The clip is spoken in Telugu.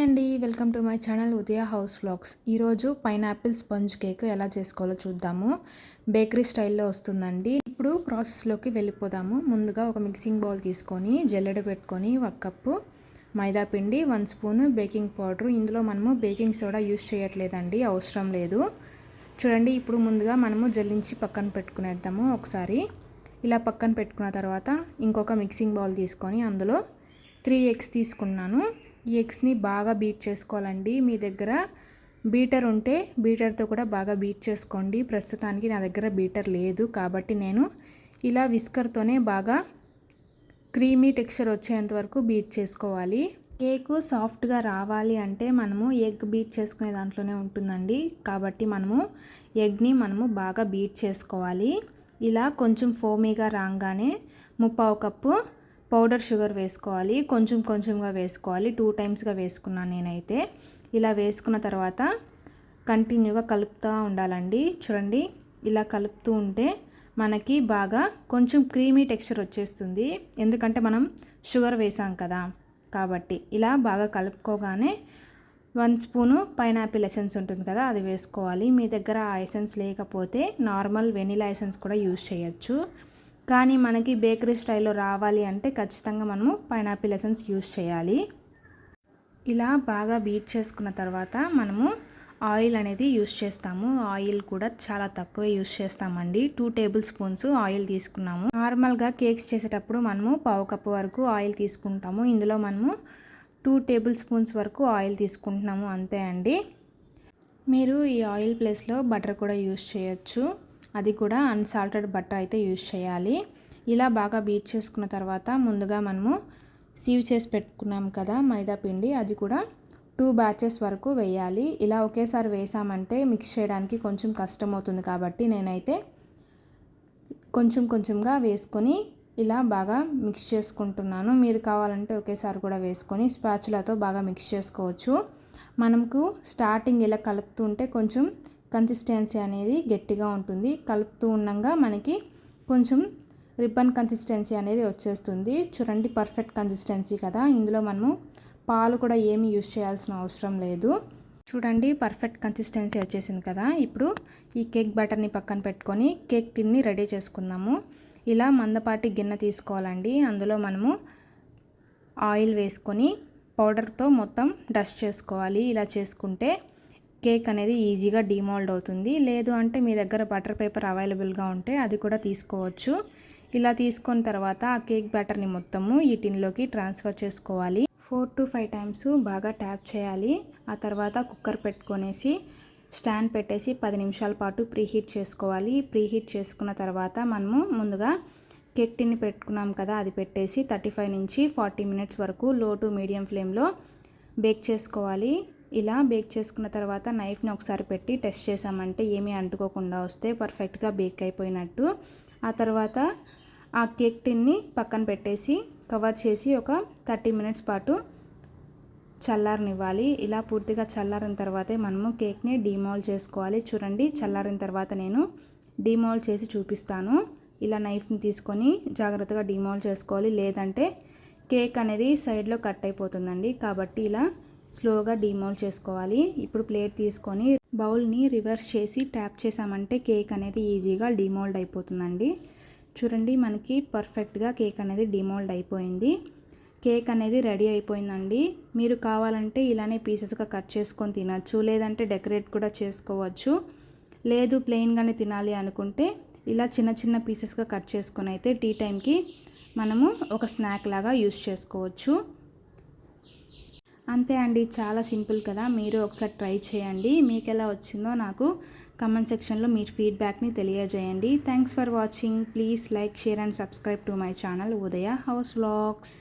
అండి, welcome to my channel Udaya house vlogs. ఈరోజు పైనాపిల్ స్పంజ్ కేక్ ఎలా చేసుకోవాలో చూద్దాము. బేకరీ స్టైల్లో వస్తుందండి. ఇప్పుడు ప్రాసెస్లోకి వెళ్ళిపోదాము. ముందుగా ఒక మిక్సింగ్ బౌల్ తీసుకొని జల్లెడ పెట్టుకొని 1 కప్పు మైదా పిండి, 1 స్పూన్ బేకింగ్ పౌడర్. ఇందులో మనము బేకింగ్ సోడా యూస్ చేయట్లేదండి, అవసరం లేదు. చూడండి, ఇప్పుడు ముందుగా మనము జల్లించి పక్కన పెట్టుకునేద్దాము. ఒకసారి ఇలా పక్కన పెట్టుకున్న తర్వాత ఇంకొక మిక్సింగ్ బౌల్ తీసుకొని అందులో 3 ఎగ్స్ తీసుకున్నాను. ఈ ఎగ్స్ని బాగా బీట్ చేసుకోవాలండి. మీ దగ్గర బీటర్ ఉంటే బీటర్తో కూడా బాగా బీట్ చేసుకోండి. ప్రస్తుతానికి నా దగ్గర బీటర్ లేదు కాబట్టి నేను ఇలా విస్కర్తోనే బాగా క్రీమీ టెక్స్చర్ వచ్చేంత వరకు బీట్ చేసుకోవాలి. కేక్ సాఫ్ట్గా రావాలి అంటే మనము ఎగ్ బీట్ చేసుకునే దాంట్లోనే ఉంటుందండి. కాబట్టి మనము ఎగ్ని బాగా బీట్ చేసుకోవాలి. ఇలా కొంచెం ఫోమీగా రాగానే 1/4 కప్పు పౌడర్ షుగర్ వేసుకోవాలి. కొంచెంగా వేసుకోవాలి. 2 టైమ్స్గా వేసుకున్నాను నేనైతే. ఇలా వేసుకున్న తర్వాత కంటిన్యూగా కలుపుతూ ఉండాలండి. చూడండి, ఇలా కలుపుతూ ఉంటే మనకి బాగా కొంచెం క్రీమీ టెక్స్చర్ వచ్చేస్తుంది. ఎందుకంటే మనం షుగర్ వేసాం కదా, కాబట్టి ఇలా బాగా కలుపుకోగానే 1 స్పూను పైనాపిల్ ఎసెన్స్ ఉంటుంది కదా, అది వేసుకోవాలి. మీ దగ్గర ఆ ఎసెన్స్ లేకపోతే నార్మల్ వెనిలా ఎసెన్స్ కూడా యూజ్ చేయొచ్చు. కానీ మనకి బేకరీ స్టైల్లో రావాలి అంటే ఖచ్చితంగా మనము పైనాపిల్ ఎసెన్స్ యూస్ చేయాలి. ఇలా బాగా బీట్ చేసుకున్న తర్వాత మనము ఆయిల్ అనేది యూస్ చేస్తాము. ఆయిల్ కూడా చాలా తక్కువే యూస్ చేస్తామండి. 2 టేబుల్ స్పూన్స్ ఆయిల్ తీసుకున్నాము. నార్మల్గా కేక్స్ చేసేటప్పుడు మనము 1/4 కప్పు వరకు ఆయిల్ తీసుకుంటాము. ఇందులో మనము 2 టేబుల్ స్పూన్స్ వరకు ఆయిల్ తీసుకుంటున్నాము, అంతే అండి. మీరు ఈ ఆయిల్ ప్లేస్లో బటర్ కూడా యూస్ చేయొచ్చు. అది కూడా అన్సాల్టెడ్ బటర్ అయితే యూజ్ చేయాలి. ఇలా బాగా బీట్ చేసుకున్న తర్వాత ముందుగా మనము సీవ్ చేసి పెట్టుకున్నాం కదా మైదా పిండి, అది కూడా 2 బ్యాచెస్ వరకు వేయాలి. ఇలా ఒకేసారి వేసామంటే మిక్స్ చేయడానికి కొంచెం కష్టం అవుతుంది కాబట్టి నేనైతే కొంచెంగా వేసుకొని ఇలా బాగా మిక్స్ చేసుకుంటున్నాను. మీరు కావాలంటే ఒకేసారి కూడా వేసుకొని స్పాచులాతో బాగా మిక్స్ చేసుకోవచ్చు. మనకు స్టార్టింగ్ ఇలా కలుపుతూ ఉంటే కొంచెం కన్సిస్టెన్సీ అనేది గట్టిగా ఉంటుంది. కలుపుతూ ఉండగా మనకి కొంచెం రిబ్బన్ కన్సిస్టెన్సీ అనేది వచ్చేస్తుంది. చూడండి, పర్ఫెక్ట్ కన్సిస్టెన్సీ కదా. ఇందులో మనము పాలు కూడా ఏమీ యూజ్ చేయాల్సిన అవసరం లేదు. చూడండి, పర్ఫెక్ట్ కన్సిస్టెన్సీ వచ్చేసింది కదా. ఇప్పుడు ఈ కేక్ బ్యాటర్ని పక్కన పెట్టుకొని కేక్ టిన్ని రెడీ చేసుకుందాము. ఇలా మందపాటి గిన్నె తీసుకోవాలండి. అందులో మనము ఆయిల్ వేసుకొని పౌడర్తో మొత్తం డస్ట్ చేసుకోవాలి. ఇలా చేసుకుంటే కేక్ అనేది ఈజీగా డిమోల్డ్ అవుతుంది. లేదు అంటే మీ దగ్గర బటర్ పేపర్ అవైలబుల్గా ఉంటే అది కూడా తీసుకోవచ్చు. ఇలా తీసుకున్న తర్వాత ఆ కేక్ బ్యాటర్ని మొత్తము ఈ టిన్లోకి ట్రాన్స్ఫర్ చేసుకోవాలి. 4 to 5 టైమ్స్ బాగా ట్యాప్ చేయాలి. ఆ తర్వాత కుక్కర్ పెట్టుకొనేసి స్టాండ్ పెట్టేసి 10 నిమిషాల పాటు ప్రీహీట్ చేసుకోవాలి. ప్రీహీట్ చేసుకున్న తర్వాత మనము ముందుగా కేక్ టిన్ని పెట్టుకున్నాం కదా, అది పెట్టేసి 35 నుంచి 40 మినిట్స్ వరకు లో టు మీడియం ఫ్లేమ్లో బేక్ చేసుకోవాలి. ఇలా బేక్ చేసుకున్న తర్వాత నైఫ్ని ఒకసారి పెట్టి టెస్ట్ చేసామంటే ఏమీ అంటుకోకుండా వస్తే పర్ఫెక్ట్గా బేక్ అయిపోయినట్టు. ఆ తర్వాత ఆ కేక్ టిన్ని పక్కన పెట్టేసి కవర్ చేసి ఒక 30 మినిట్స్ పాటు చల్లారనివ్వాలి. ఇలా పూర్తిగా చల్లారిన తర్వాతే మనము కేక్ని డిమోల్డ్ చేసుకోవాలి. చూడండి, చల్లారిన తర్వాత నేను డిమోల్డ్ చేసి చూపిస్తాను. ఇలా నైఫ్ని తీసుకొని జాగ్రత్తగా డిమోల్డ్ చేసుకోవాలి, లేదంటే కేక్ అనేది సైడ్లో కట్ అయిపోతుందండి. కాబట్టి ఇలా స్లోగా డిమోల్డ్ చేసుకోవాలి. ఇప్పుడు ప్లేట్ తీసుకొని బౌల్ని రివర్స్ చేసి ట్యాప్ చేసామంటే కేక్ అనేది ఈజీగా డిమోల్డ్ అయిపోతుందండి. చూడండి, మనకి పర్ఫెక్ట్గా కేక్ అనేది డిమోల్డ్ అయిపోయింది. కేక్ అనేది రెడీ అయిపోయిందండి. మీరు కావాలంటే ఇలానే పీసెస్గా కట్ చేసుకొని తినచ్చు, లేదంటే డెకరేట్ కూడా చేసుకోవచ్చు. లేదు ప్లెయిన్గానే తినాలి అనుకుంటే ఇలా చిన్న పీసెస్గా కట్ చేసుకొని అయితే టీ టైంకి మనము ఒక స్నాక్ లాగా యూస్ చేసుకోవచ్చు. అంతే అండి, చాలా సింపుల్ కదా. మీరు ఒకసారి ట్రై చేయండి. మీకు ఎలా వచ్చిందో నాకు కామెంట్ సెక్షన్లో మీరు ఫీడ్బ్యాక్ని తెలియజేయండి. Thanks for watching. Please like, share and subscribe to my channel Udaya house vlogs.